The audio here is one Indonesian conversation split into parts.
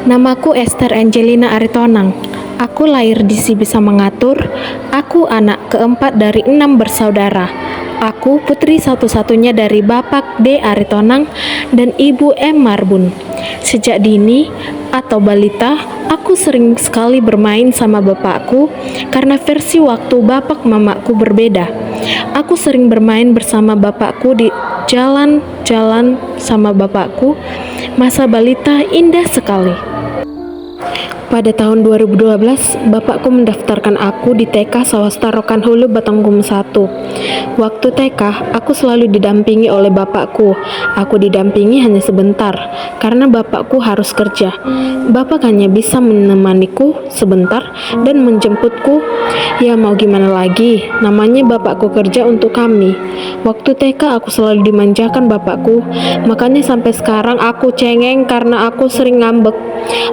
Namaku Esther Angelina Aritonang. Aku lahir di Si Bisa Mengatur. Aku anak keempat dari 6 bersaudara. Aku putri satu-satunya dari Bapak D. Aritonang dan Ibu M. Marbun. Sejak dini atau balita, aku sering sekali bermain sama bapakku karena versi waktu bapak mamaku berbeda. Aku sering bermain bersama bapakku di jalan-jalan sama bapakku. Masa balita indah sekali. Pada tahun 2012, bapakku mendaftarkan aku di TK Swasta Rokan Hulu Batangkumu 1. Waktu TK, aku selalu didampingi oleh bapakku. Aku didampingi hanya sebentar, karena bapakku harus kerja. Bapak hanya bisa menemaniku sebentar dan menjemputku. Ya mau gimana lagi, namanya bapakku kerja untuk kami. Waktu TK aku selalu dimanjakan bapakku, makanya sampai sekarang aku cengeng karena aku sering ngambek.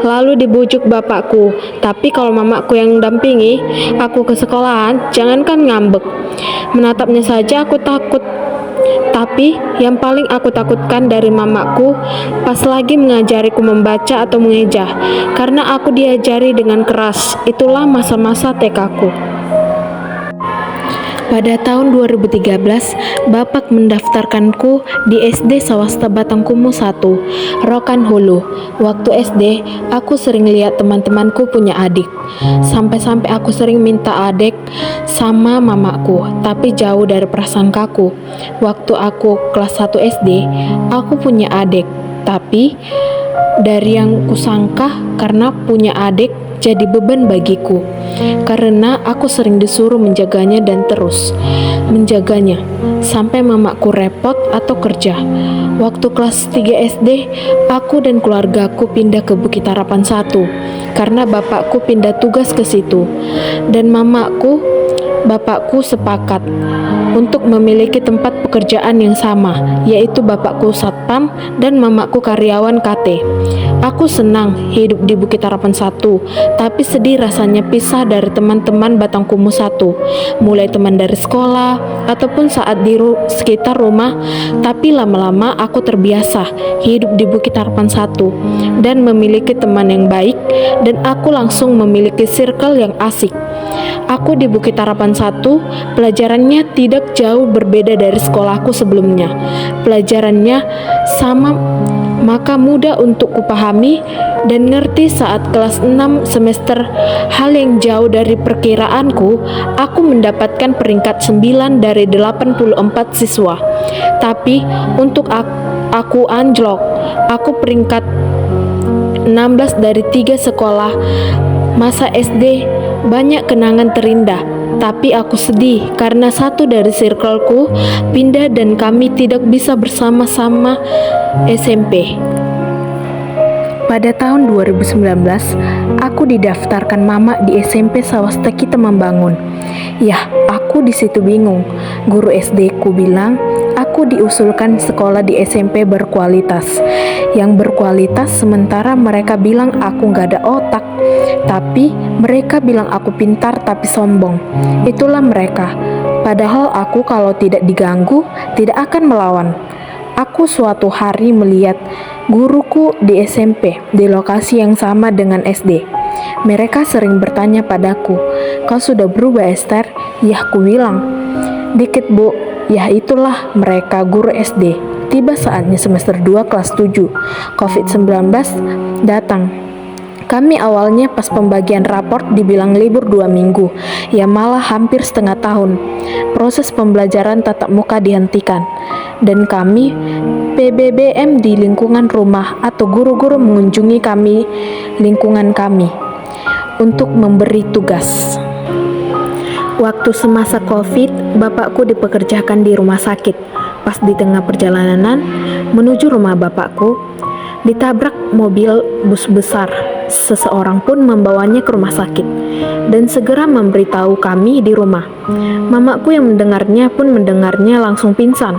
Lalu dibujuk bapakku, tapi kalau mamaku yang dampingi aku ke sekolahan, jangankan ngambek, menatapnya saja aku takut. Tapi yang paling aku takutkan dari mamaku pas lagi mengajariku membaca atau mengeja, karena aku diajari dengan keras. Itulah masa-masa TK-ku. Pada tahun 2013, Bapak mendaftarkanku di SD Swasta Batangkumu 1, Rokan Hulu. Waktu SD, aku sering lihat teman-temanku punya adik. Sampai-sampai aku sering minta adik sama mamaku, tapi jauh dari prasangkaku. Waktu aku kelas 1 SD, aku punya adik, tapi dari yang kusangka karena punya adik jadi beban bagiku, karena aku sering disuruh menjaganya dan terus menjaganya sampai mamaku repot atau kerja. Waktu kelas 3 SD, aku dan keluargaku pindah ke Bukit Harapan 1 karena bapakku pindah tugas ke situ, dan bapakku sepakat untuk memiliki tempat pekerjaan yang sama, yaitu bapakku satpam dan mamaku karyawan KT. Aku senang hidup di Bukit Harapan 1, tapi sedih rasanya pisah dari teman-teman Batangkumu 1, mulai teman dari sekolah ataupun saat di sekitar rumah. Tapi lama-lama aku terbiasa hidup di Bukit Harapan 1 dan memiliki teman yang baik, dan aku langsung memiliki circle yang asik. Aku di Bukit Harapan 1, pelajarannya tidak jauh berbeda dari sekolahku sebelumnya. Pelajarannya sama, maka mudah untuk kupahami dan ngerti saat kelas 6 semester. Hal yang jauh dari perkiraanku, aku mendapatkan peringkat 9 dari 84 siswa. Tapi untuk aku anjlok, aku peringkat 16 dari 3 sekolah. Masa SD banyak kenangan terindah, tapi aku sedih karena satu dari circleku pindah dan kami tidak bisa bersama-sama SMP. Pada tahun 2019, aku didaftarkan mama di SMP Swasta Kita Membangun. Yah, aku di situ bingung. Guru SD ku bilang aku diusulkan sekolah di SMP berkualitas. Yang berkualitas sementara mereka bilang aku gak ada otak. Tapi mereka bilang aku pintar tapi sombong. Itulah mereka. Padahal aku kalau tidak diganggu tidak akan melawan. Aku suatu hari melihat guruku di SMP di lokasi yang sama dengan SD. Mereka sering bertanya padaku, "Kau sudah berubah, Esther?" Yah, ku bilang, "Dikit, Bu." Yah, itulah mereka guru SD. Tiba saatnya semester 2 kelas 7. COVID-19 datang. Kami awalnya pas pembagian raport dibilang libur 2 minggu, ya malah hampir setengah tahun. Proses pembelajaran tatap muka dihentikan, dan kami PBBM di lingkungan rumah atau guru-guru mengunjungi kami, lingkungan kami, untuk memberi tugas. Waktu semasa COVID, bapakku dipekerjakan di rumah sakit. Pas di tengah perjalanan menuju rumah bapakku, ditabrak mobil bus besar. Seseorang pun membawanya ke rumah sakit dan segera memberitahu kami di rumah. Mamaku yang mendengarnya langsung pingsan.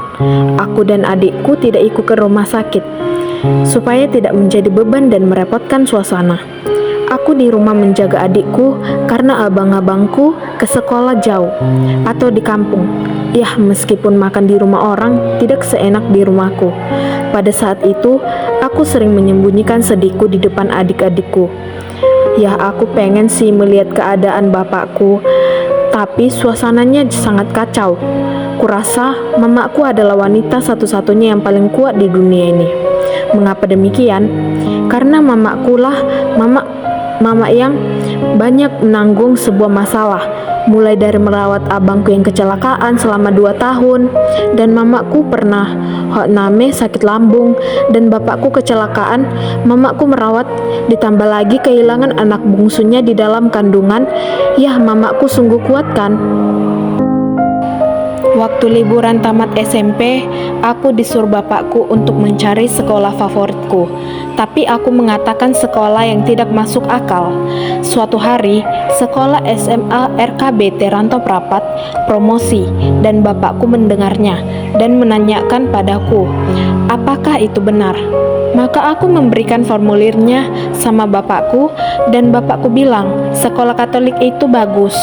Aku dan adikku tidak ikut ke rumah sakit supaya tidak menjadi beban dan merepotkan suasana. Aku di rumah menjaga adikku karena abang-abangku ke sekolah jauh atau di kampung. Ya, meskipun makan di rumah orang tidak seenak di rumahku. Pada saat itu, aku sering menyembunyikan sedihku di depan adik-adikku. Ya, aku pengen sih melihat keadaan bapakku, tapi suasananya sangat kacau. Kurasa mamaku adalah wanita satu-satunya yang paling kuat di dunia ini. Mengapa demikian? Karena mamaku lah mama yang banyak menanggung sebuah masalah, mulai dari merawat abangku yang kecelakaan selama 2 tahun, dan mamaku pernah hotname sakit lambung, dan bapakku kecelakaan, mamaku merawat, ditambah lagi kehilangan anak bungsunya di dalam kandungan. Ya, mamaku sungguh kuat kan? Waktu liburan tamat SMP, aku disuruh bapakku untuk mencari sekolah favoritku. Tapi aku mengatakan sekolah yang tidak masuk akal. Suatu hari, sekolah SMA RKBT Rantau Prapat promosi, dan bapakku mendengarnya dan menanyakan padaku, apakah itu benar? Maka aku memberikan formulirnya sama bapakku, dan bapakku bilang sekolah Katolik itu bagus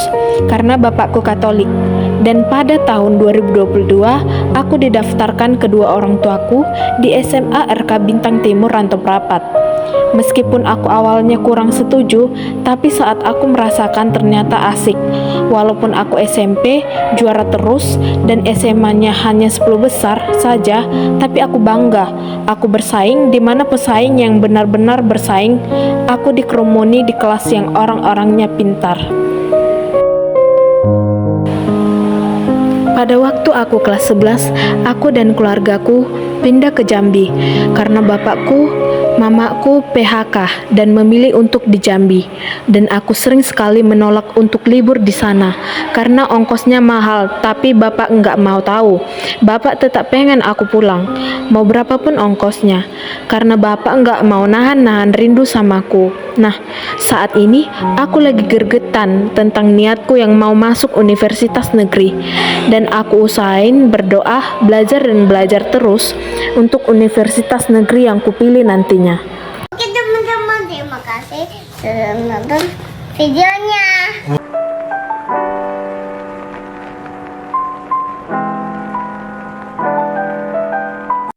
karena bapakku Katolik. Dan pada tahun 2022, aku didaftarkan kedua orang tuaku di SMA RK Bintang Timur Rantau Prapat. Meskipun aku awalnya kurang setuju, tapi saat aku merasakan ternyata asik. Walaupun aku SMP juara terus dan SMA-nya hanya 10 besar saja, tapi aku bangga. Aku bersaing di mana pesaing yang benar-benar bersaing. Aku dikerumuni di kelas yang orang-orangnya pintar. Pada waktu aku kelas 11, aku dan keluargaku pindah ke Jambi karena mamaku PHK dan memilih untuk di Jambi. Dan aku sering sekali menolak untuk libur di sana karena ongkosnya mahal, tapi bapak nggak mau tahu. Bapak tetap pengen aku pulang, mau berapapun ongkosnya, karena bapak nggak mau nahan rindu samaku. Nah, saat ini aku lagi gergetan tentang niatku yang mau masuk universitas negeri, dan aku usahain berdoa, belajar dan belajar terus untuk universitas negeri yang kupilih nantinya. Oke teman-teman, terima kasih sudah menonton videonya.